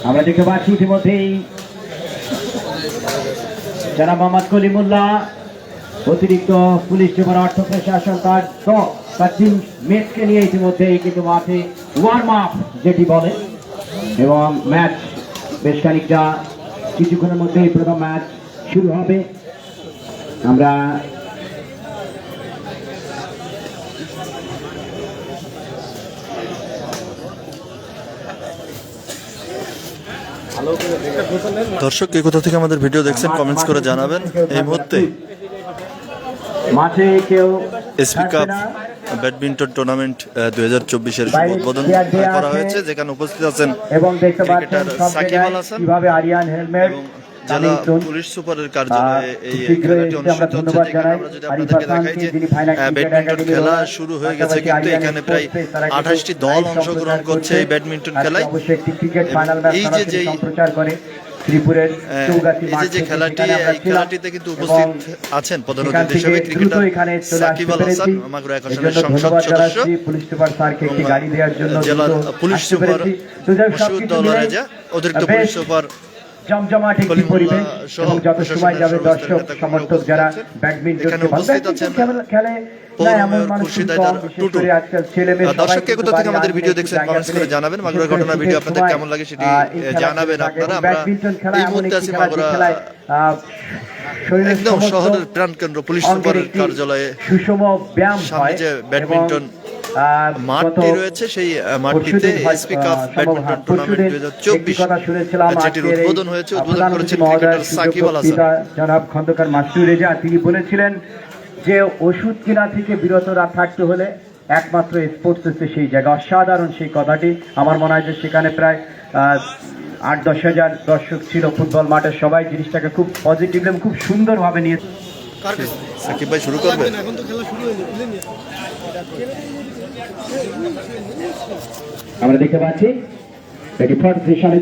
আমরা দেখতে পাচ্ছি ইতিমধ্যেই জনাব মোহাম্মদ কলিমুল্লাহ অতিরিক্ত পুলিশ সুপার অর্থ প্রশাসন তার টিম মেটকে নিয়ে ইতিমধ্যেই কিন্তু মাঠে ওয়ার্ম আপ যেটি বলে, এবং ম্যাচ বেশ খানিকটা কিছুক্ষণের মধ্যেই প্রথম ম্যাচ শুরু হবে। আমরা দর্শক কে কোথা থেকে আমাদের ভিডিও দেখছেন কমেন্টস করে জানাবেন। এই মুহূর্তে মাঠে কেউ এসপি কাপ ব্যাডমিন্টন টুর্নামেন্ট 2024-এর শুভ উদ্বোধন করা হয়েছে, যেখানে উপস্থিত আছেন এবং দেখতে পাচ্ছেন ক্রিকেটার সাকিব আল হাসান কিভাবে আরিয়ান হেলমেট এবং জেলা পুলিশ সুপারের কার্যালয়ে এই খেলাটি অনুষ্ঠিত হচ্ছে। যেখানে আমরা যদি আপনাদেরকে দেখাই যে ব্যাডমিন্টন খেলা শুরু হয়ে গেছে, কিন্তু এখানে প্রায় 28টি দল অংশগ্রহণ করছে এই ব্যাডমিন্টন খেলায়। এই যে সম্প্রচার করে ত্রিপুরের এই যে খেলাটি, এই খেলাটিতে কিন্তু উপস্থিত আছেন প্রধান অতিথি হিসেবে ক্রিকেটার সাকিব আল হাসান, মাগুরা এক আসনের সংসদ সদস্য, পুলিশ সুপার স্যারকে একটি গাড়ি দেওয়ার জন্য জেলার পুলিশ সুপার মশিউদ্দৌলা রেজা, অতিরিক্ত পুলিশ সুপার জমজমাট একটি পরিবেশ, এবং যত সময় যাবে দর্শক সমর্থক যারা ব্যাডমিন্টন খেলে দর্শককে কোথা থেকে আমাদের ভিডিও দেখছেন কমেন্টস করে জানাবেন। মাগুরা ঘটনার ভিডিও আপনাদের কেমন লাগে সেটি জানাবেন আপনারা। আমরা এই মুহূর্তে আছি মাগুরা একদম শহরের প্রাণকেন্দ্র পুলিশ সুপার কার্যালয়ে। সুষম ব্যায়াম সামনে যে ব্যাডমিন্টন মাঠটি রয়েছে, সেই মাঠটিতে এসপি কাপ ব্যাডমিন্টন টুর্নামেন্ট 2024 যেটির উদ্বোধন হয়েছে, উদ্বোধন করেছেন ক্রিকেটার সাকিব আল হাসান। জনাব খন্দকার মাসুর রেজা তিনি বলেছিলেন যে ওষুধ কেনা থেকে বিরত থাকতে হলে একমাত্র স্পোর্টস হচ্ছে সেই জায়গা। অসাধারণ সেই কথাটি। আমার মনে হয় যে সেখানে প্রায় 8-10 হাজার দর্শক ছিল ফুটবল মাঠে। সবাই জিনিসটাকে খুব পজিটিভ এবং খুব সুন্দরভাবে নিয়ে। সাকিব ভাই শুরু করবেন। আমরা দেখতে পাচ্ছি এটি ফার্স্ট সেশনে